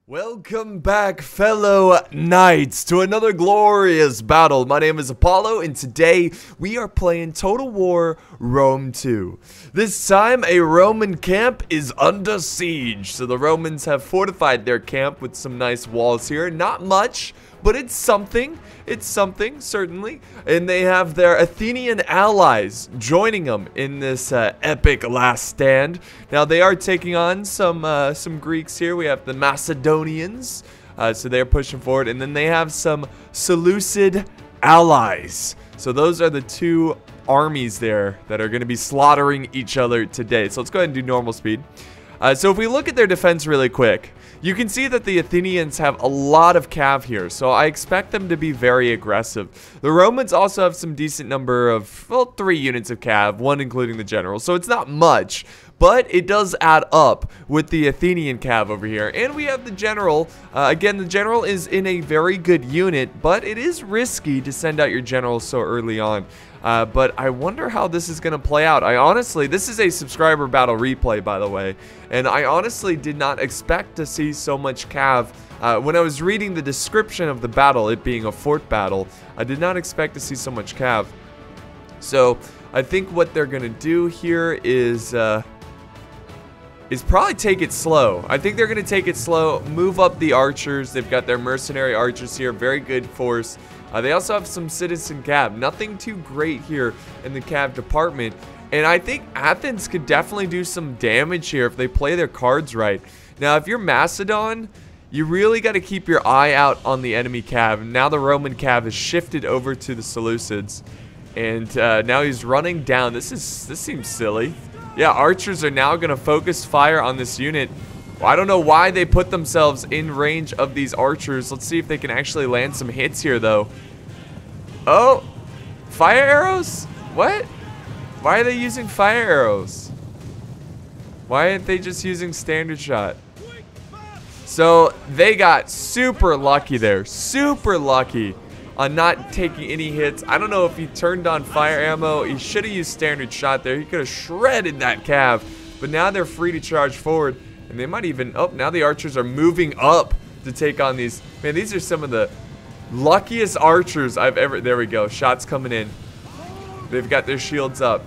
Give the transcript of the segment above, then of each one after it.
Welcome back, fellow knights, to another glorious battle. My name is Apollo, and today we are playing Total War Rome 2. This time, a Roman camp is under siege. So the Romans have fortified their camp with some nice walls here. Not much, but it's something. It's something, certainly. And they have their Athenian allies joining them in this epic last stand. Now, they are taking on some Greeks here. We have the Macedonians, so they're pushing forward. And then they have some Seleucid allies. So those are the two armies there that are going to be slaughtering each other today. So let's go ahead and do normal speed. So if we look at their defense really quick, you can see that the Athenians have a lot of cav here, so I expect them to be very aggressive. The Romans also have some decent number of, well, 3 units of cav, 1 including the general, so it's not much, but it does add up with the Athenian cav over here. And we have the general. Again, the general is in a very good unit, but it is risky to send out your general so early on. But I wonder how this is going to play out. This is a subscriber battle replay, by the way, and I honestly did not expect to see so much cav. When I was reading the description of the battle, it being a fort battle, I did not expect to see so much cav. So I think what they're going to do here is probably take it slow. I think they're going to take it slow, move up the archers. They've got their mercenary archers here, very good force. They also have some citizen cav. Nothing too great here in the cav department. And I think Athens could definitely do some damage here if they play their cards right. Now, if you're Macedon, you really got to keep your eye out on the enemy cav. Now the Roman cav has shifted over to the Seleucids. And now he's running down. This seems silly. Yeah, archers are now going to focus fire on this unit. Well, I don't know why they put themselves in range of these archers. Let's see if they can actually land some hits here, though. Oh, fire arrows? What? Why are they using fire arrows? Why aren't they just using standard shot? So they got super lucky there. Super lucky on not taking any hits. I don't know if he turned on fire ammo. He should have used standard shot there. He could have shredded that cav. But now they're free to charge forward. And they might even, oh, now the archers are moving up to take on these. Man, these are some of the luckiest archers I've ever, there we go, shots coming in. They've got their shields up.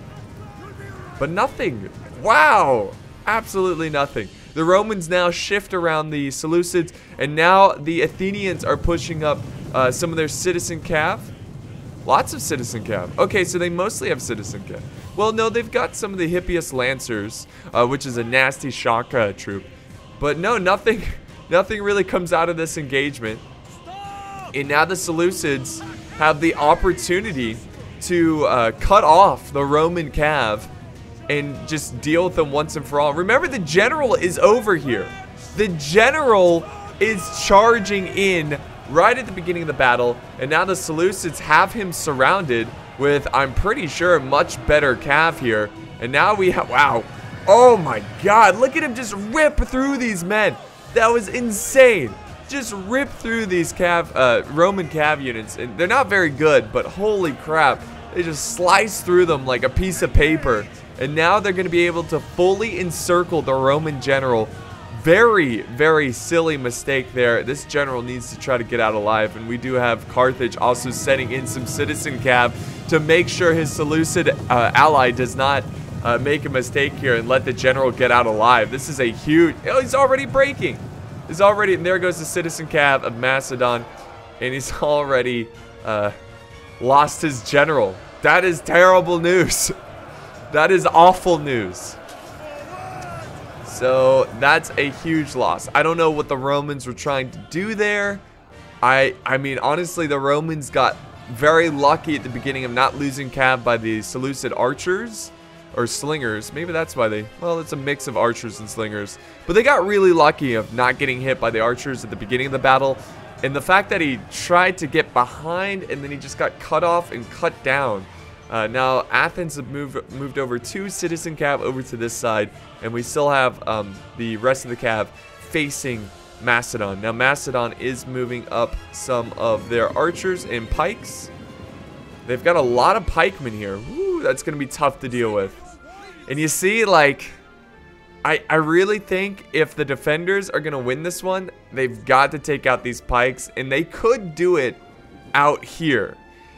But nothing, wow, absolutely nothing. The Romans now shift around the Seleucids, and now the Athenians are pushing up some of their citizen cav. Lots of citizen cav. Okay, so they mostly have citizen cav. Well, no, they've got some of the hippiest lancers, which is a nasty shock troop. But no, nothing really comes out of this engagement. And now the Seleucids have the opportunity to cut off the Roman cav and just deal with them once and for all. Remember, the general is over here. The general is charging in right at the beginning of the battle, and now the Seleucids have him surrounded with, I'm pretty sure, much better cav here. And now we have, wow, oh my god, look at him just rip through these men. That was insane. Just rip through these Roman cav units, and they're not very good, but holy crap, they just slice through them like a piece of paper. And now they're going to be able to fully encircle the Roman general. Very, very silly mistake there. This general needs to try to get out alive, and we do have Carthage also setting in some citizen cav to make sure his Seleucid ally does not make a mistake here and let the general get out alive. This is a huge, oh, he's already breaking. He's already, and there goes the citizen cav of Macedon, and he's already lost his general. That is terrible news. That is awful news. So that's a huge loss. I don't know what the Romans were trying to do there. I mean, honestly, the Romans got very lucky at the beginning of not losing cav by the Seleucid archers or slingers. Maybe that's why they, well, it's a mix of archers and slingers. But they got really lucky of not getting hit by the archers at the beginning of the battle. And the fact that he tried to get behind and then he just got cut off and cut down. Now Athens have moved over 2 citizen cav over to this side, and we still have the rest of the cav facing Macedon. Now Macedon is moving up some of their archers and pikes. They've got a lot of pikemen here. Woo, that's going to be tough to deal with. And you see, like, I really think if the defenders are going to win this one, they've got to take out these pikes, and they could do it out here.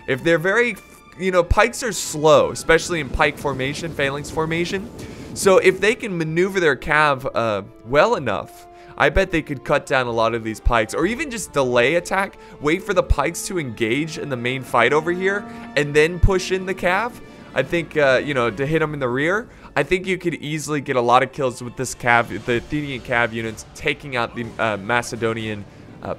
If they're very, you know, pikes are slow, especially in pike formation, phalanx formation. So if they can maneuver their cav well enough, I bet they could cut down a lot of these pikes, or even just delay attack, wait for the pikes to engage in the main fight over here, and then push in the cav. I think, you know, to hit them in the rear. I think you could easily get a lot of kills with this cav, the Athenian cav units, taking out the Macedonian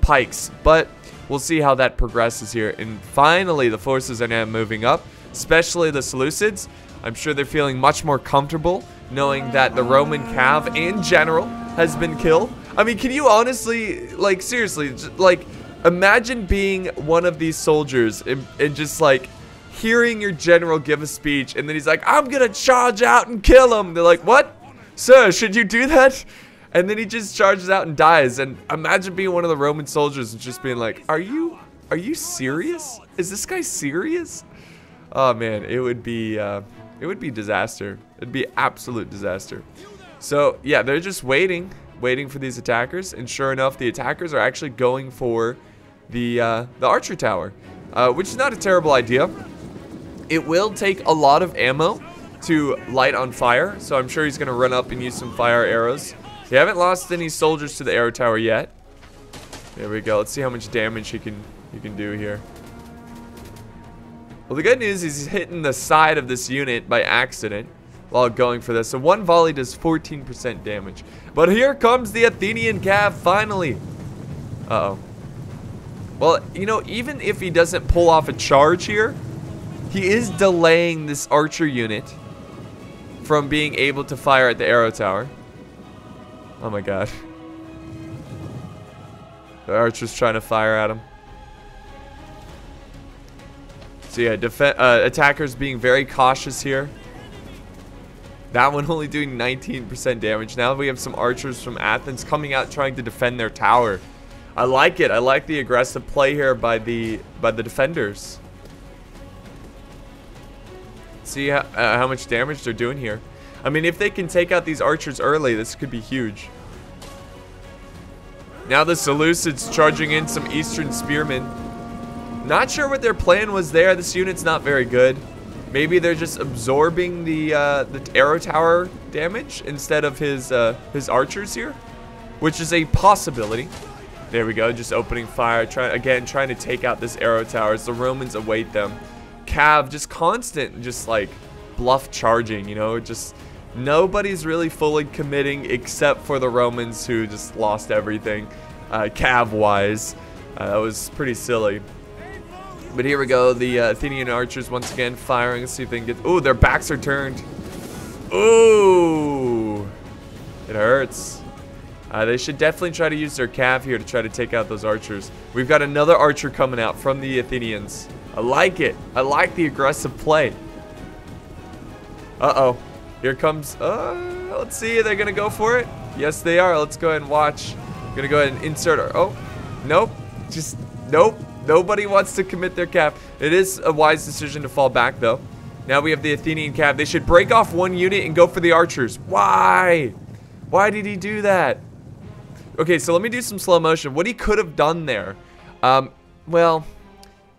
pikes. But we'll see how that progresses here. And finally, the forces are now moving up, especially the Seleucids. I'm sure they're feeling much more comfortable knowing that the Roman cav in general has been killed. I mean, can you honestly, like, seriously, like, imagine being one of these soldiers and just, like, hearing your general give a speech, and then he's like, I'm gonna charge out and kill him. They're like, what? Sir, should you do that? And then he just charges out and dies. And imagine being one of the Roman soldiers and just being like, are you serious? Is this guy serious? Oh man, it would be disaster. It'd be absolute disaster. So yeah, they're just waiting for these attackers, and sure enough, the attackers are actually going for the archer tower, which is not a terrible idea. It will take a lot of ammo to light on fire, so I'm sure he's going to run up and use some fire arrows. They haven't lost any soldiers to the arrow tower yet. There we go. Let's see how much damage he can do here. Well, the good news is he's hitting the side of this unit by accident while going for this. So one volley does 14% damage. But here comes the Athenian cav finally. Uh-oh. Well, you know, even if he doesn't pull off a charge here, he is delaying this archer unit from being able to fire at the arrow tower. Oh my god. The archer's trying to fire at him. So yeah, attackers being very cautious here. That one only doing 19% damage. Now we have some archers from Athens coming out trying to defend their tower. I like it. I like the aggressive play here by the defenders. See how much damage they're doing here. I mean, if they can take out these archers early, this could be huge. Now the Seleucids charging in some Eastern spearmen. Not sure what their plan was there. This unit's not very good. Maybe they're just absorbing the arrow tower damage instead of his archers here, which is a possibility. There we go, just opening fire, trying to take out this arrow tower as the Romans await them. Cav, just constant, just like bluff charging, you know, just nobody's really fully committing except for the Romans who just lost everything, Cav-wise. That was pretty silly. But here we go, the Athenian archers once again firing. Let's see if they can get... Ooh, their backs are turned. Ooh. It hurts. They should definitely try to use their cav here to try to take out those archers. We've got another archer coming out from the Athenians. I like it. I like the aggressive play. Uh-oh. Here comes... let's see. Are they going to go for it? Yes, they are. Let's go ahead and watch. I'm going to go ahead and insert our... Oh. Nope. Just... Nope. Nobody wants to commit their cav. It is a wise decision to fall back, though. Now we have the Athenian cav. They should break off one unit and go for the archers. Why? Why did he do that? Okay, so let me do some slow motion. What he could have done there, well,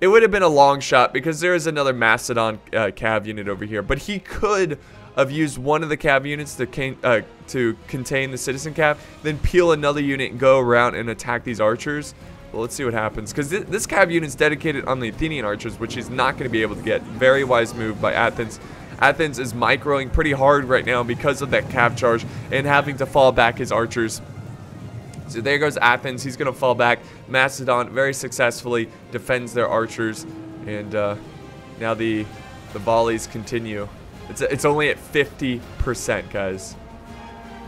it would have been a long shot because there is another Macedon cav unit over here. But he could have used one of the cav units to contain the citizen cav, then peel another unit and go around and attack these archers. Well, let's see what happens, because this cav unit is dedicated on the Athenian archers, which he's not going to be able to get. Very wise move by Athens. Athens is microing pretty hard right now because of that cav charge and having to fall back his archers. So there goes Athens. He's going to fall back. Macedon very successfully defends their archers, and now the volleys continue. It's only at 50%, guys.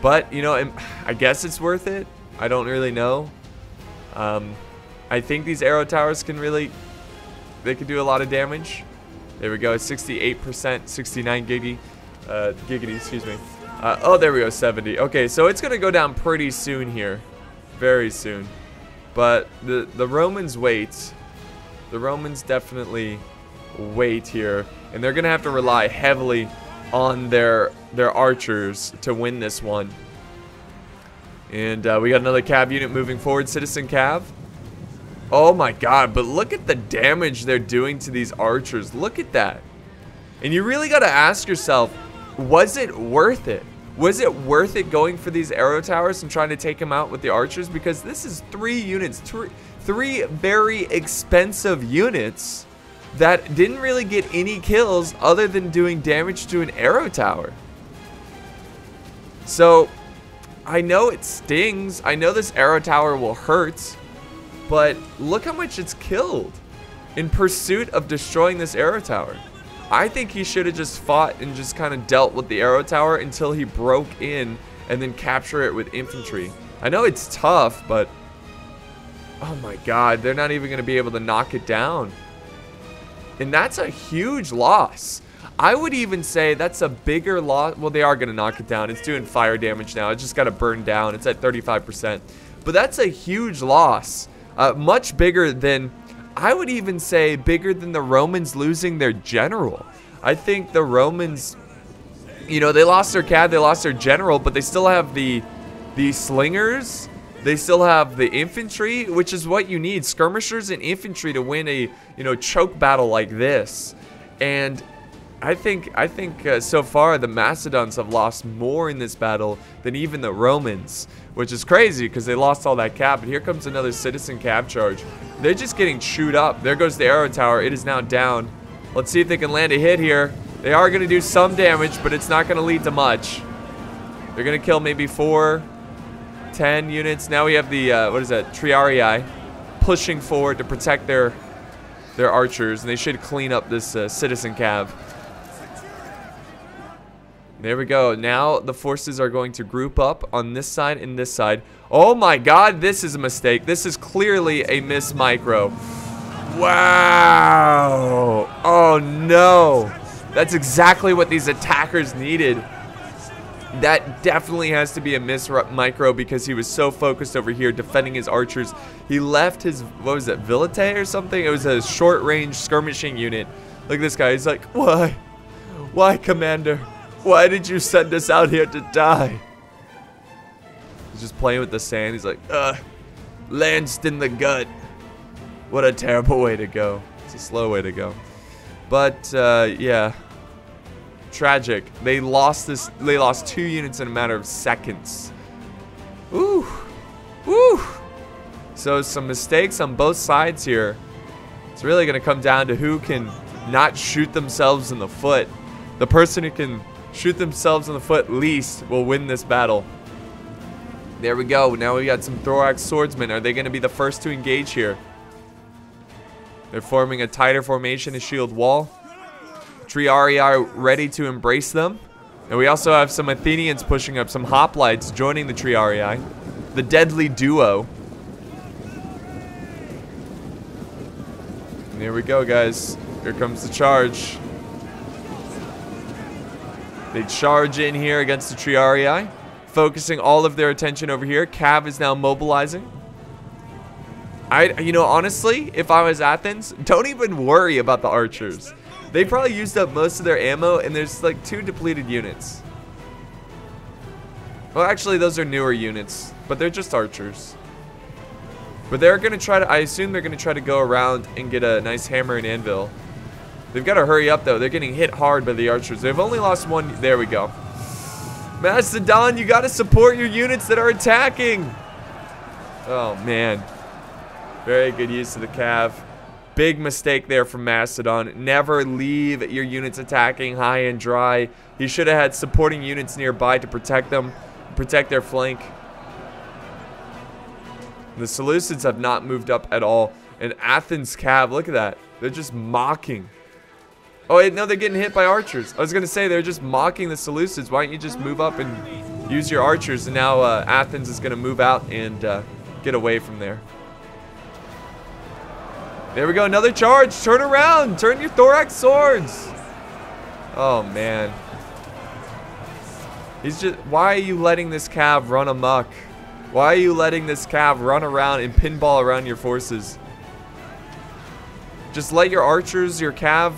But, you know, I guess it's worth it. I don't really know. I think these arrow towers can really, they can do a lot of damage. There we go, 68%, 69 giggity, excuse me. Oh, there we go, 70. Okay, so it's gonna go down pretty soon here, very soon. But the Romans wait. The Romans definitely wait here, and they're gonna have to rely heavily on their archers to win this one. And we got another cav unit moving forward. Citizen cav. Oh my god, but look at the damage they're doing to these archers. Look at that. And you really got to ask yourself, was it worth it? Was it worth it going for these arrow towers and trying to take them out with the archers? Because this is 3 units, three very expensive units that didn't really get any kills other than doing damage to an arrow tower. So, I know it stings. I know this arrow tower will hurt. But look how much it's killed in pursuit of destroying this arrow tower. I think he should have just fought and just kind of dealt with the arrow tower until he broke in and then capture it with infantry. I know it's tough, but oh my god, they're not even going to be able to knock it down. And that's a huge loss. I would even say that's a bigger loss. Well, they are going to knock it down. It's doing fire damage now. It just got to burn down. It's at 35%. But that's a huge loss. Much bigger than, I would even say, bigger than the Romans losing their general. I think the Romans, you know, they lost their cav, they lost their general, but they still have the slingers. They still have the infantry, which is what you need. Skirmishers and infantry to win a, you know, choke battle like this. And I think so far the Macedons have lost more in this battle than even the Romans, which is crazy because they lost all that cav. But here comes another citizen cav charge. They're just getting chewed up. There goes the arrow tower. It is now down. Let's see if they can land a hit here. They are going to do some damage, but it's not going to lead to much. They're going to kill maybe 4, 10 units. Now we have the, what is that, Triarii pushing forward to protect their archers, and they should clean up this citizen cav. There we go. Now the forces are going to group up on this side and this side. Oh my god, this is a mistake. This is clearly a miss micro. Wow. Oh no. That's exactly what these attackers needed. That definitely has to be a miss micro because he was so focused over here defending his archers. He left his, what was it, Villate or something? It was a short range skirmishing unit. Look at this guy. He's like, why? Why, Commander? Why did you send us out here to die? He's just playing with the sand. He's like, lanced in the gut. What a terrible way to go. It's a slow way to go. But, yeah. Tragic. They lost 2 units in a matter of seconds. Ooh. Woo. So some mistakes on both sides here. It's really going to come down to who can not shoot themselves in the foot. The person who can shoot themselves in the foot least will win this battle. There we go. Now we got some thorax swordsmen. Are they going to be the first to engage here? They're forming a tighter formation, a shield wall. Triarii are ready to embrace them. And we also have some Athenians pushing up, some hoplites joining the Triarii. The deadly duo. And here we go, guys. Here comes the charge. They charge in here against the Triarii, focusing all of their attention over here. Cav is now mobilizing. You know, honestly, if I was Athens, don't even worry about the archers. They probably used up most of their ammo, and there's like 2 depleted units. Well, actually, those are newer units, but they're just archers. But they're going to try to, I assume they're going to try to go around and get a nice hammer and anvil. They've got to hurry up, though. They're getting hit hard by the archers. They've only lost 1. There we go. Macedon, you got to support your units that are attacking. Oh, man. Very good use of the cav. Big mistake there from Macedon. Never leave your units attacking high and dry. He should have had supporting units nearby to protect them, protect their flank. The Seleucids have not moved up at all. And Athens cav, look at that. They're just mocking. Oh, wait, no, they're getting hit by archers. I was going to say, they're just mocking the Seleucids. Why don't you just move up and use your archers? And now Athens is going to move out and get away from there. There we go, another charge. Turn around. Turn your thorax swords. Oh, man. He's just, why are you letting this cav run amok? Why are you letting this cav run around and pinball around your forces? Just let your archers, your cav,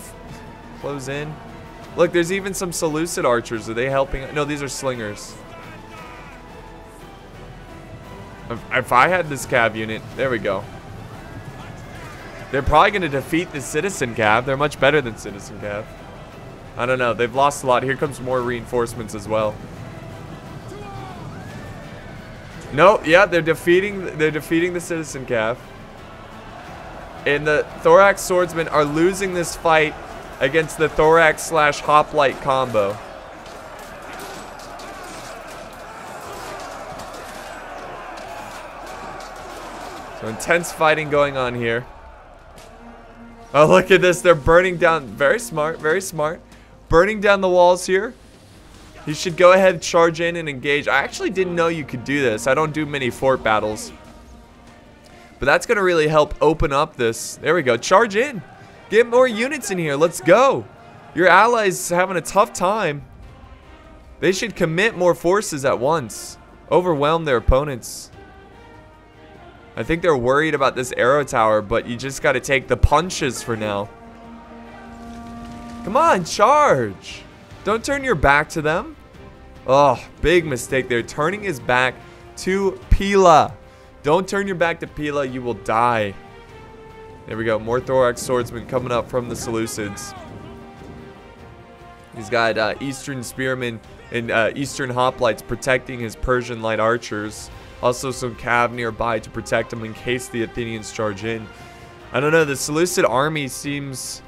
close in. Look, there's even some Seleucid archers. Are they helping? No, these are slingers. If I had this cav unit, there we go. They're probably going to defeat the citizen cav. They're much better than citizen cav. I don't know. They've lost a lot. Here comes more reinforcements as well. No, yeah, they're defeating the citizen cav. And the thorax swordsmen are losing this fight against the thorax slash hoplite combo. So intense fighting going on here. Oh, look at this. They're burning down. Very smart. Very smart. Burning down the walls here. You should go ahead, charge in, and engage. I actually didn't know you could do this. I don't do many fort battles. But that's going to really help open up this. There we go. Charge in. Get more units in here. Let's go. Your allies having a tough time. They should commit more forces at once. Overwhelm their opponents. I think they're worried about this arrow tower, but you just got to take the punches for now. Come on, charge. Don't turn your back to them. Oh, big mistake there. Turning his back to Pila. Don't turn your back to Pila. You will die. There we go. More thorax swordsmen coming up from the Seleucids. He's got Eastern spearmen and Eastern hoplites protecting his Persian light archers. Also some cav nearby to protect him in case the Athenians charge in. I don't know. The Seleucid army seems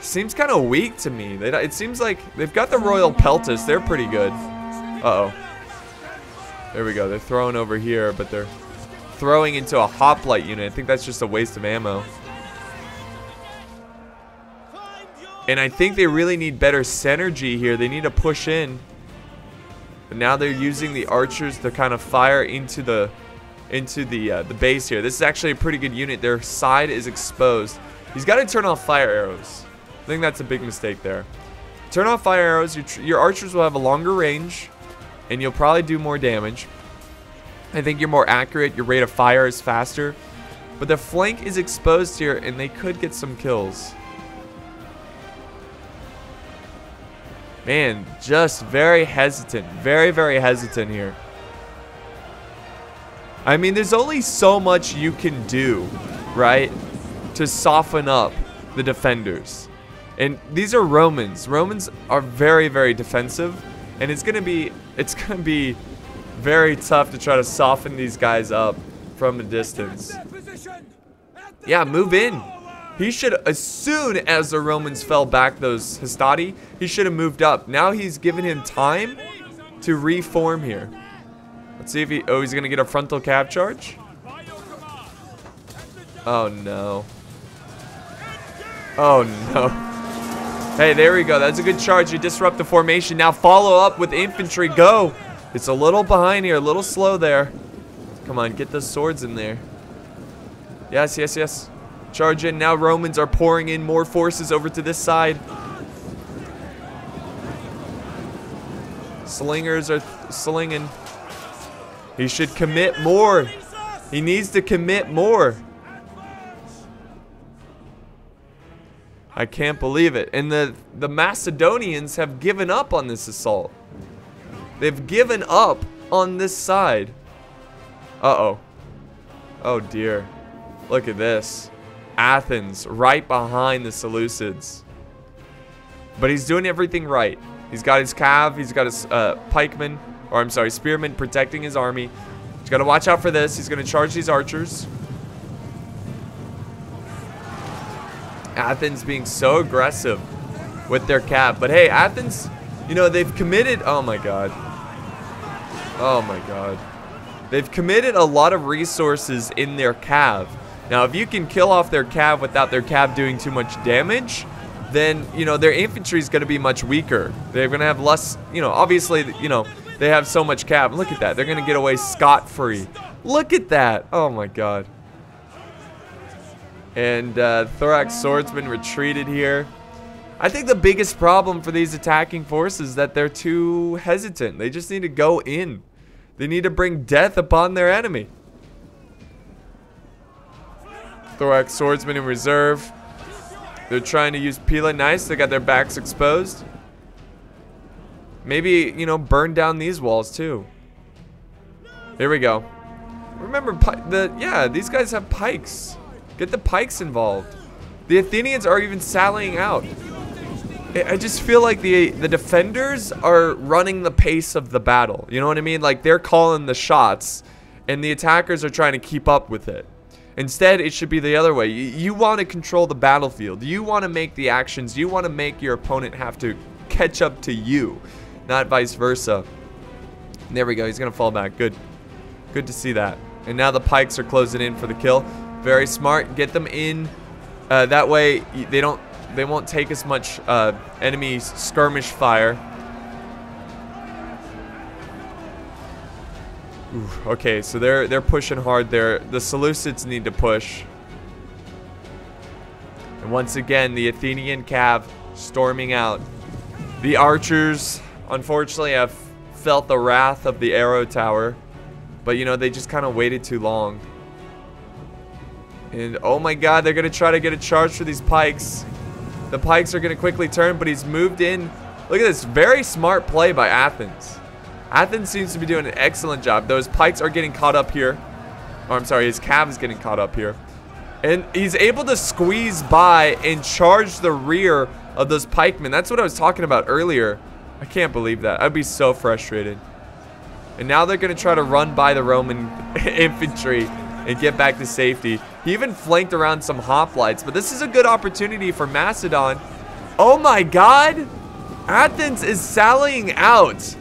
kind of weak to me. It seems like they've got the Royal Peltis. They're pretty good. Uh-oh. There we go. They're throwing over here, but they're throwing into a hoplite unit. I think that's just a waste of ammo. And I think they really need better synergy here. They need to push in. But now they're using the archers to kind of fire into the base here. This is actually a pretty good unit. Their side is exposed. He's got to turn off fire arrows. I think that's a big mistake there. Turn off fire arrows. Your archers will have a longer range, and you'll probably do more damage. I think you're more accurate. Your rate of fire is faster. But the flank is exposed here, and they could get some kills. Man, just very hesitant. Very, very hesitant here. I mean, there's only so much you can do, right, to soften up the defenders. And these are Romans. Romans are very, very defensive, and it's gonna be very tough to try to soften these guys up from a distance. Yeah, move in. He should, as soon as the Romans fell back, those Hastati, he should have moved up. Now he's given him time to reform here. Let's see if he, oh, he's gonna get a frontal cav charge. Oh no. Oh no. Hey, there we go. That's a good charge. You disrupt the formation. Now follow up with infantry. Go. It's a little behind here. A little slow there. Come on, get those swords in there. Yes, yes, yes. Charge in. Now Romans are pouring in more forces over to this side. Slingers are slinging. He should commit more. He needs to commit more. I can't believe it. And the Macedonians have given up on this assault. They've given up on this side. Uh-oh. Oh dear. Look at this. Athens right behind the Seleucids. But he's doing everything right. He's got his cav, he's got his pikemen, or I'm sorry, spearmen protecting his army. He's got to watch out for this. He's going to charge these archers. Athens being so aggressive with their cav. But hey, Athens, you know, they've committed, oh my god. Oh my god. They've committed a lot of resources in their cav. Now, if you can kill off their cav without their cav doing too much damage, then, you know, their infantry is going to be much weaker. They're going to have less, you know, obviously, you know, they have so much cav. Look at that. They're going to get away scot-free. Look at that. Oh, my God. And thorax swordsman retreated here. I think the biggest problem for these attacking forces is that they're too hesitant. They just need to go in. They need to bring death upon their enemy. Thorax swordsman in reserve. They're trying to use Pila. Nice. They got their backs exposed. Maybe, you know, burn down these walls too. Here we go. Remember, these guys have pikes. Get the pikes involved. The Athenians are even sallying out. I just feel like the defenders are running the pace of the battle. You know what I mean? Like, they're calling the shots, and the attackers are trying to keep up with it. Instead, it should be the other way. You want to control the battlefield. You want to make the actions. You want to make your opponent have to catch up to you, not vice versa. There we go. He's going to fall back. Good. Good to see that. And now the pikes are closing in for the kill. Very smart. Get them in. That way, they won't take as much enemy skirmish fire. Ooh, okay, so they're pushing hard there. The Seleucids need to push. And once again, the Athenian cav storming out. The archers, unfortunately, have felt the wrath of the arrow tower. But, you know, they just kind of waited too long. And, oh my god, they're going to try to get a charge for these pikes. The pikes are going to quickly turn, but he's moved in. Look at this. Very smart play by Athens. Athens seems to be doing an excellent job. Those pikes are getting caught up here. Oh, I'm sorry. His cav is getting caught up here. And he's able to squeeze by and charge the rear of those pikemen. That's what I was talking about earlier. I can't believe that. I'd be so frustrated. And now they're going to try to run by the Roman infantry and get back to safety. He even flanked around some hoplites, but this is a good opportunity for Macedon. Oh my god! Athens is sallying out.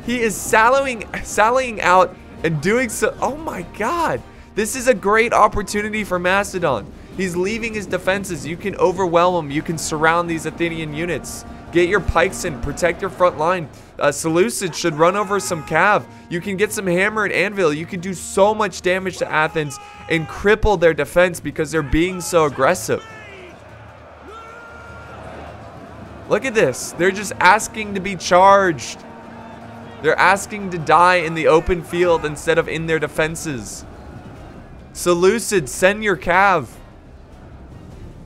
He is sallying out and doing so. Oh my god! This is a great opportunity for Macedon. He's leaving his defenses. You can overwhelm him. You can surround these Athenian units. Get your pikes in. Protect your front line. Seleucid should run over some cav. You can get some hammer and anvil. You can do so much damage to Athens and cripple their defense because they're being so aggressive. Look at this. They're just asking to be charged. They're asking to die in the open field instead of in their defenses. Seleucid, send your cav.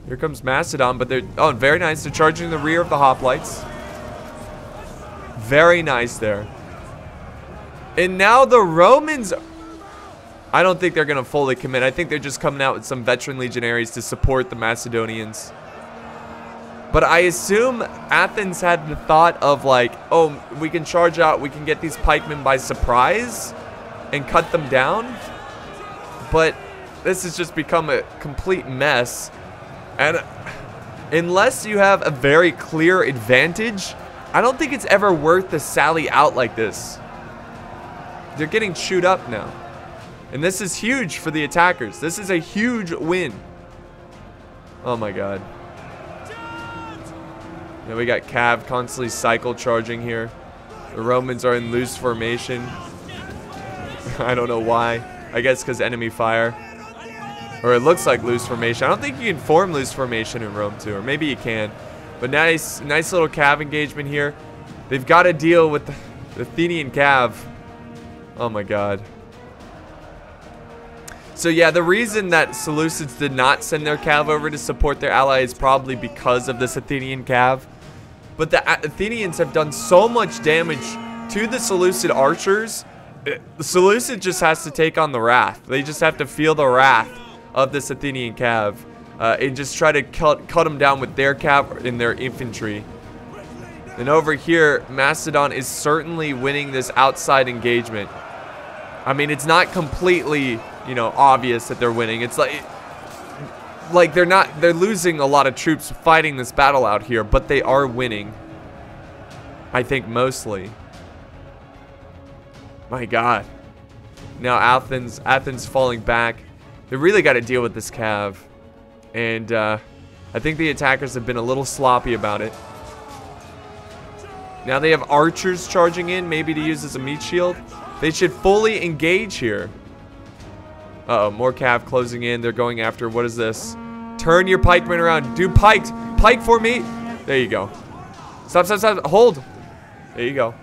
Here comes Macedon, but they're... Oh, very nice. They're charging the rear of the hoplites. Very nice there. And now the Romans... I don't think they're going to fully commit. I think they're just coming out with some veteran legionaries to support the Macedonians. But I assume Athens had the thought of like, oh, we can charge out. We can get these pikemen by surprise and cut them down. But this has just become a complete mess. And unless you have a very clear advantage, I don't think it's ever worth to sally out like this. They're getting chewed up now. And this is huge for the attackers. This is a huge win. Oh my god. Yeah, we got cav constantly cycle charging here. The Romans are in loose formation. I don't know why. I guess because enemy fire. Or it looks like loose formation. I don't think you can form loose formation in Rome too. Or maybe you can. But nice little cav engagement here. They've got to deal with the Athenian cav. Oh my god. So yeah, the reason that Seleucids did not send their cav over to support their ally is probably because of this Athenian cav. But the Athenians have done so much damage to the Seleucid archers. The Seleucid just has to take on the wrath. They just have to feel the wrath of this Athenian cav and just try to cut them down with their cav and their infantry. And over here, Macedon is certainly winning this outside engagement. I mean, it's not completely, you know, obvious that they're winning. It's like they're losing a lot of troops fighting this battle out here, but they are winning. I think mostly. My god. Now Athens falling back. They really got to deal with this cav. And I think the attackers have been a little sloppy about it. Now they have archers charging in, maybe to use as a meat shield. They should fully engage here. Uh-oh, more cav closing in. They're going after, what is this? Turn your pikemen around. Do pikes. Pike for me. There you go. Stop, stop, stop. Hold. There you go.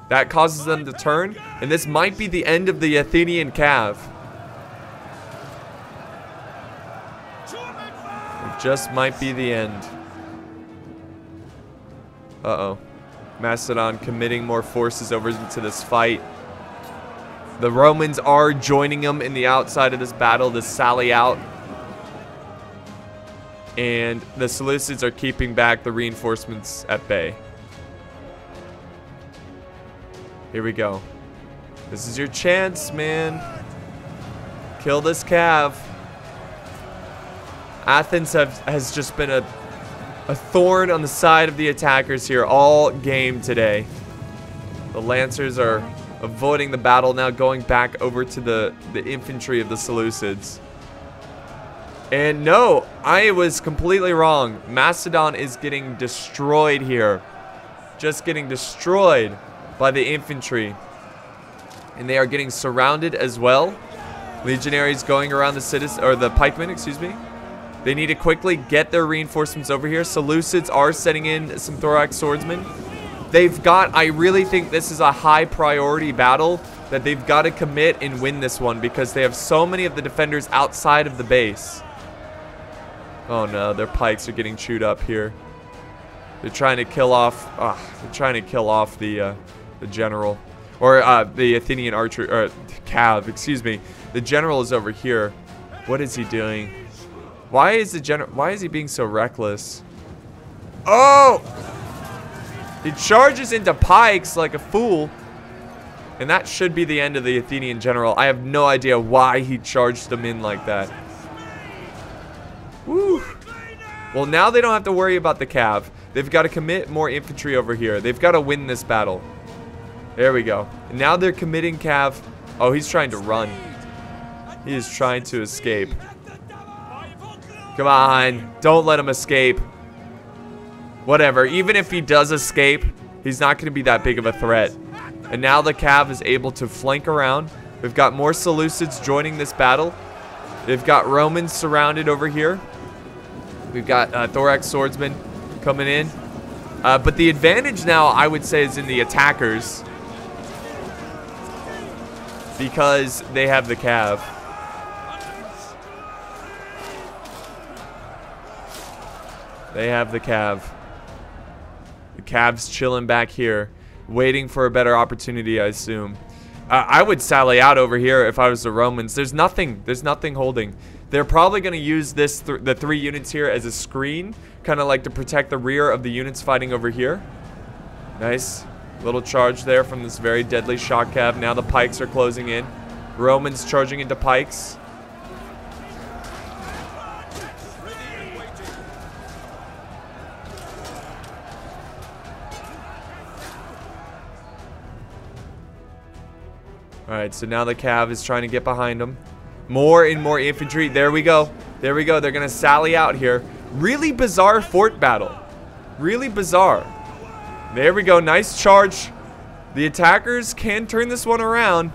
That causes them to turn. And this might be the end of the Athenian cav. It just might be the end. Uh-oh. Macedon committing more forces over into this fight. The Romans are joining them in the outside of this battle to sally out. And the Seleucids are keeping back the reinforcements at bay. Here we go. This is your chance, man. Kill this cav. Athens has just been a thorn on the side of the attackers here all game today. The Lancers are avoiding the battle now, going back over to the infantry of the Seleucids. And no, I was completely wrong. Macedon is getting destroyed here. Just getting destroyed by the infantry. And they are getting surrounded as well. Legionaries going around the citizen, or the pikemen, excuse me. They need to quickly get their reinforcements over here. Seleucids are setting in some thorax swordsmen. They've got, I really think this is a high priority battle that they've got to commit and win this one because they have so many of the defenders outside of the base. Oh no, their pikes are getting chewed up here. They're trying to kill off, the general. Or the Athenian archer, or cav, excuse me. The general is over here. What is he doing? Why is he being so reckless? Oh! He charges into pikes like a fool. And that should be the end of the Athenian general. I have no idea why he charged them in like that. Woo! Well, now they don't have to worry about the cav. They've got to commit more infantry over here. They've got to win this battle. There we go. And now they're committing cav. Oh, he's trying to run. He is trying to escape. Come on. Don't let him escape. Whatever. Even if he does escape, he's not going to be that big of a threat. And now the cav is able to flank around. We've got more Seleucids joining this battle. They've got Romans surrounded over here. We've got thorax swordsmen coming in. But the advantage now, I would say, is in the attackers. Because they have the cav. They have the cav. The cav's chilling back here, waiting for a better opportunity, I assume. I would sally out over here if I was the Romans. There's nothing holding. They're probably going to use this the 3 units here as a screen, kind of like to protect the rear of the units fighting over here. Nice. Little charge there from this very deadly shock cav. Now the pikes are closing in. Romans charging into pikes. Alright, so now the cav is trying to get behind them. More and more infantry. There we go. There we go. They're going to sally out here. Really bizarre fort battle. Really bizarre. There we go. Nice charge. The attackers can turn this one around.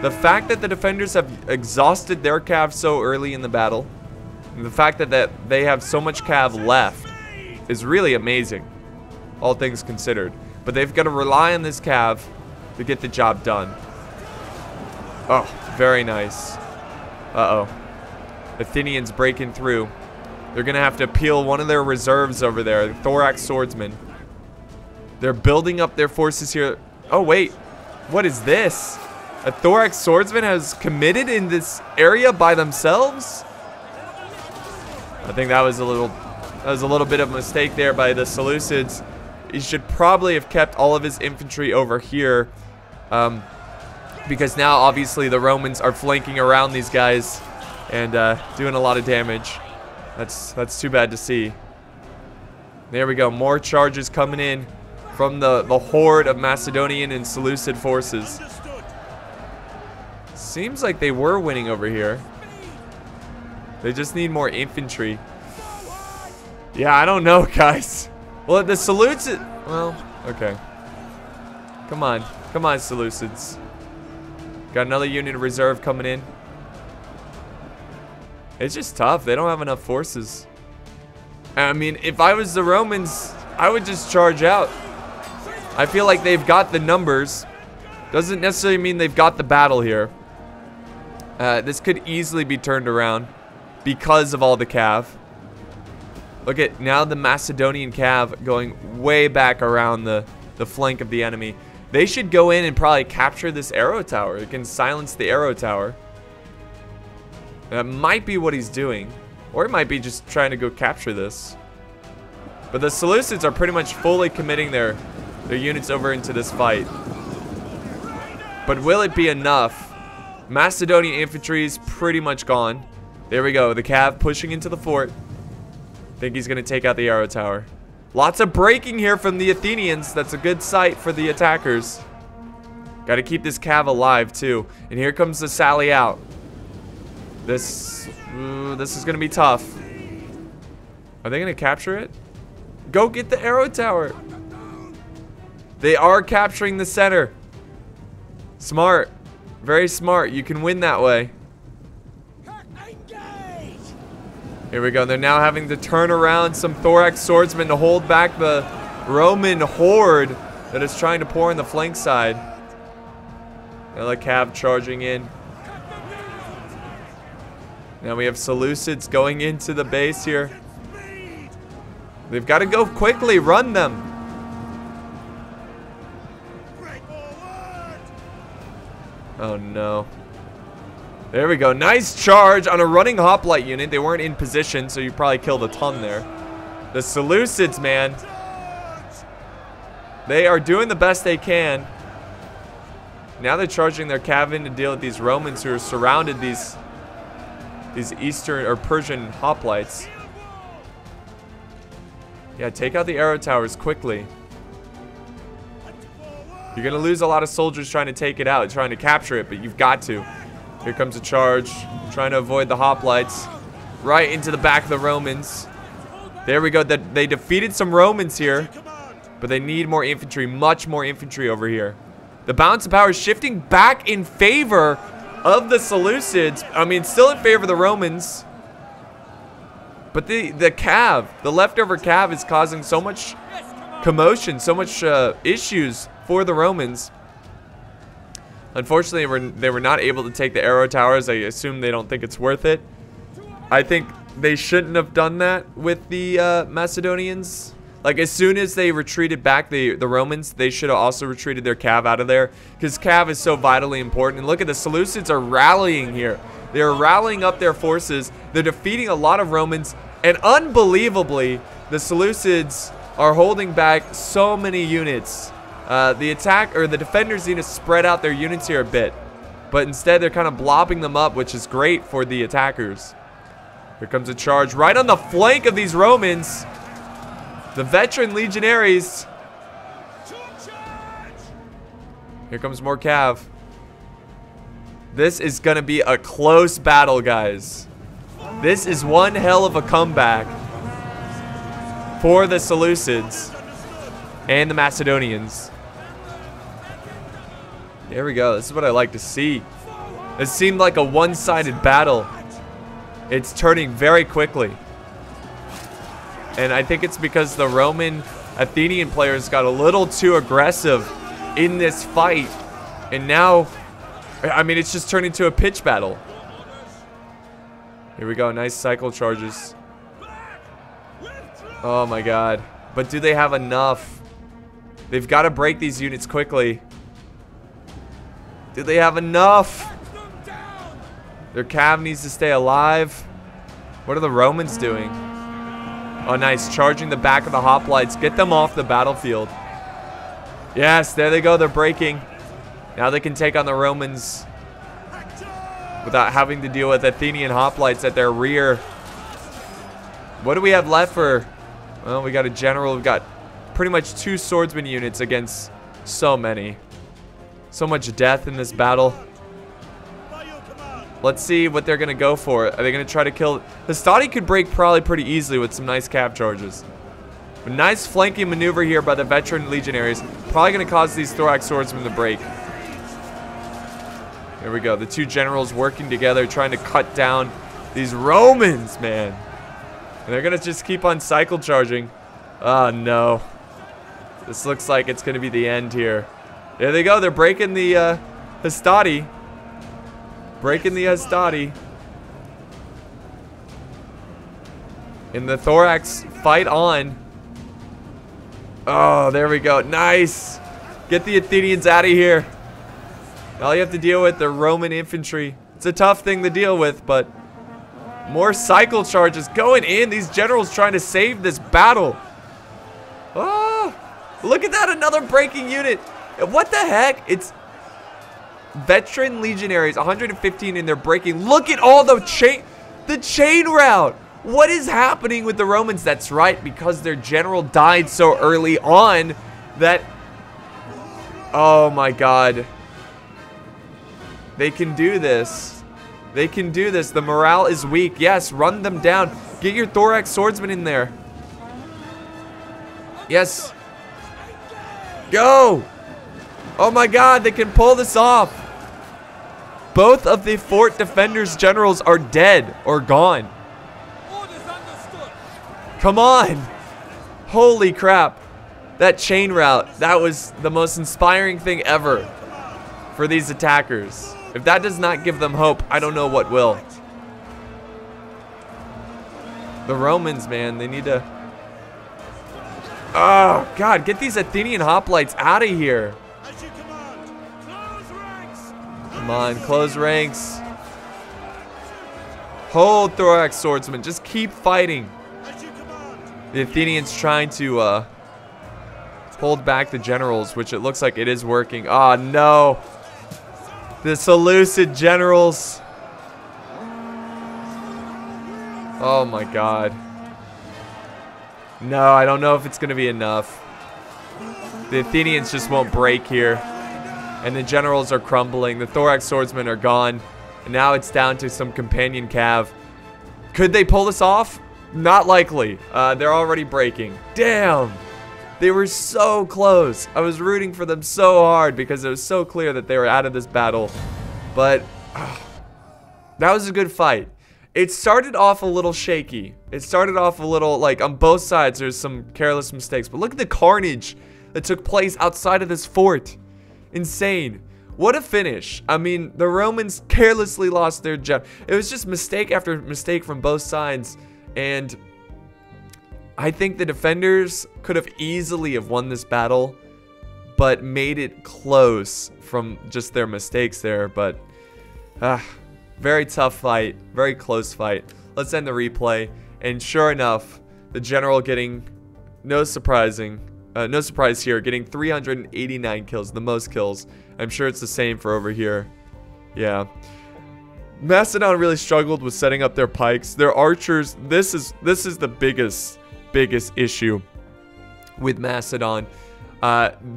The fact that the defenders have exhausted their cav so early in the battle, and the fact that they have so much cav left is really amazing, all things considered. But they've got to rely on this cav to get the job done. Oh, very nice. Uh-oh. Athenians breaking through. They're going to have to peel one of their reserves over there, the thorax swordsmen. They're building up their forces here. Oh, wait. What is this? A thorax swordsman has committed in this area by themselves? I think that was a little bit of a mistake there by the Seleucids. He should probably have kept all of his infantry over here. Because now, obviously, the Romans are flanking around these guys and doing a lot of damage. That's too bad to see. There we go. More charges coming in from the horde of Macedonian and Seleucid forces. Seems like they were winning over here. They just need more infantry. Yeah, I don't know, guys. Well, the Seleucid... Well, okay. Come on. Come on, Seleucids. Got another unit of reserve coming in. It's just tough. They don't have enough forces. I mean, if I was the Romans, I would just charge out. I feel like they've got the numbers. Doesn't necessarily mean they've got the battle here. This could easily be turned around because of all the cav. Look at now the Macedonian cav going way back around the flank of the enemy. They should go in and probably capture this arrow tower. It can silence the arrow tower. That might be what he's doing. Or it might be just trying to go capture this. But the Seleucids are pretty much fully committing their units over into this fight. But will it be enough? Macedonian infantry is pretty much gone. There we go. The Cav pushing into the fort. Think he's going to take out the arrow tower. Lots of breaking here from the Athenians. That's a good sight for the attackers. Got to keep this Cav alive too. And here comes the sally out. This is going to be tough. Are they going to capture it? Go get the arrow tower. They are capturing the center. Smart. Very smart. You can win that way. Here we go. They're now having to turn around some thorax swordsmen to hold back the Roman horde that is trying to pour in the flank side. Another Cav charging in. Now we have Seleucids going into the base here. They've got to go quickly. Run them. Oh no. There we go. Nice charge on a running hoplite unit. They weren't in position, so you probably killed a ton there. The Seleucids, man. They are doing the best they can. Now they're charging their cav in to deal with these Romans who are surrounded these Eastern or Persian hoplites. Yeah, take out the arrow towers quickly. You're going to lose a lot of soldiers trying to take it out, trying to capture it, but you've got to. Here comes a charge, trying to avoid the hoplites. Right into the back of the Romans. There we go. They defeated some Romans here, but they need more infantry, much more infantry over here. The balance of power is shifting back in favor of the Seleucids. I mean, still in favor of the Romans. But the cav, the leftover cav is causing so much commotion, so much issues for the Romans. Unfortunately, they were not able to take the arrow towers. I assume they don't think it's worth it. I think they shouldn't have done that with the Macedonians. Like, as soon as they retreated back, the Romans, they should have also retreated their cav out of there. Because cav is so vitally important. And look at the Seleucids are rallying here. They're rallying up their forces. They're defeating a lot of Romans. And unbelievably, the Seleucids are holding back so many units. The defenders need to spread out their units here a bit. But instead, they're kind of blobbing them up, which is great for the attackers. Here comes a charge right on the flank of these Romans. The veteran legionaries. Here comes more cav. This is going to be a close battle, guys. This is one hell of a comeback for the Seleucids and the Macedonians. There we go. This is what I like to see. It seemed like a one-sided battle. It's turning very quickly. And I think it's because the Roman Athenian players got a little too aggressive in this fight. And now, I mean, it's just turned into a pitch battle. Here we go. Nice cycle charges. Oh my god. But do they have enough? They've got to break these units quickly. Do they have enough? Their cav needs to stay alive. What are the Romans doing? Oh, nice. Charging the back of the hoplites. Get them off the battlefield. Yes, there they go. They're breaking. Now they can take on the Romans without having to deal with Athenian hoplites at their rear. What do we have left for? Well, we got a general. We've got pretty much 2 swordsman units against so many. So much death in this battle. Let's see what they're going to go for. Are they going to try to kill? Hastati could break probably pretty easily with some nice cav charges. A nice flanking maneuver here by the veteran legionaries. Probably going to cause these thorax swordsmen to break. There we go. The 2 generals working together, trying to cut down these Romans, man. And they're going to just keep on cycle charging. Oh, no. This looks like it's going to be the end here. There they go. They're breaking the Hastati. Breaking the Hastati. And the thorax fight on. Oh, there we go. Nice. Get the Athenians out of here. All you have to deal with the Roman infantry. It's a tough thing to deal with, but more cycle charges going in. These generals trying to save this battle. Oh, look at that. Another breaking unit. What the heck? It's veteran legionaries, 115, and they're breaking. Look at all the chain route. What is happening with the Romans? That's right, because their general died so early on that, oh my God. They can do this. They can do this. The morale is weak. Yes, run them down. Get your thorax swordsman in there. Yes. Go. Oh my God, they can pull this off. Both of the fort defenders' generals are dead or gone. Come on. Holy crap. That chain route, that was the most inspiring thing ever for these attackers. If that does not give them hope, I don't know what will. The Romans, man, they need to... Oh, God, get these Athenian hoplites out of here. Come on, close ranks. Hold, thorax swordsman. Just keep fighting. The Athenians trying to hold back the generals, which it looks like it is working. Oh, no. The Seleucid generals. Oh, my God. No, I don't know if it's going to be enough. The Athenians just won't break here. And the generals are crumbling. The thorax swordsmen are gone. And now it's down to some companion cav. Could they pull this off? Not likely. They're already breaking. Damn. They were so close. I was rooting for them so hard because it was so clear that they were out of this battle. But that was a good fight. It started off a little shaky. It started off a little, like, on both sides there's some careless mistakes. But look at the carnage that took place outside of this fort. Insane. What a finish. I mean, the Romans carelessly lost their general. It was just mistake after mistake from both sides. And I think the defenders could have easily have won this battle, but made it close from just their mistakes there. But very tough fight, very close fight. Let's end the replay. And sure enough, the general getting no surprise here, getting 389 kills, the most kills. I'm sure it's the same for over here. Yeah. Macedon really struggled with setting up their pikes. Their archers, this is the biggest issue with Macedon.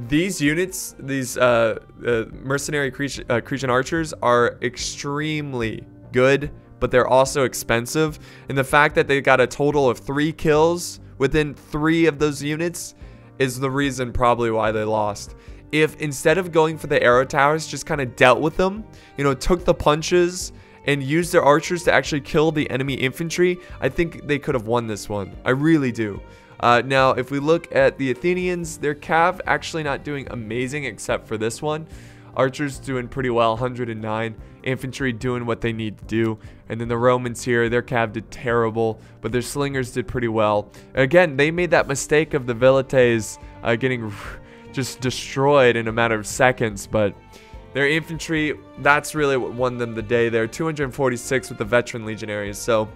These units, these mercenary Cretan archers are extremely good, but they're also expensive. And the fact that they got a total of 3 kills within 3 of those units is the reason probably why they lost. If instead of going for the arrow towers, just kind of dealt with them, you know, took the punches and used their archers to actually kill the enemy infantry, I think they could have won this one. I really do. Now, if we look at the Athenians, their cav actually not doing amazing except for this one. Archers doing pretty well, 109. Infantry doing what they need to do. And then the Romans here, their cav did terrible, but their slingers did pretty well. Again, they made that mistake of the Velites getting just destroyed in a matter of seconds, but their infantry, that's really what won them the day there. 246 with the veteran legionaries. So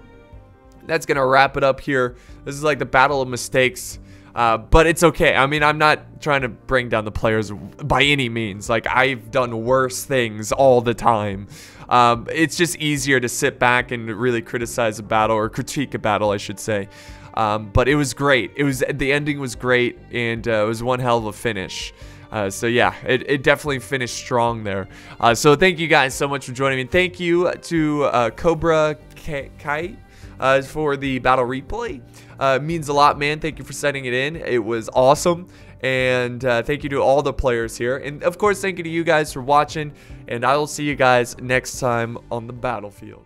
that's going to wrap it up here. This is like the battle of mistakes. But it's okay. I mean, I'm not trying to bring down the players by any means. Like, I've done worse things all the time. It's just easier to sit back and really criticize a battle, or critique a battle, I should say. But it was great. The ending was great, and it was one hell of a finish. So yeah, it definitely finished strong there. So thank you guys so much for joining me. Thank you to Cobra Kite for the battle replay. It means a lot, man. Thank you for sending it in. It was awesome. And thank you to all the players here. And of course, thank you to you guys for watching. And I will see you guys next time on the battlefield.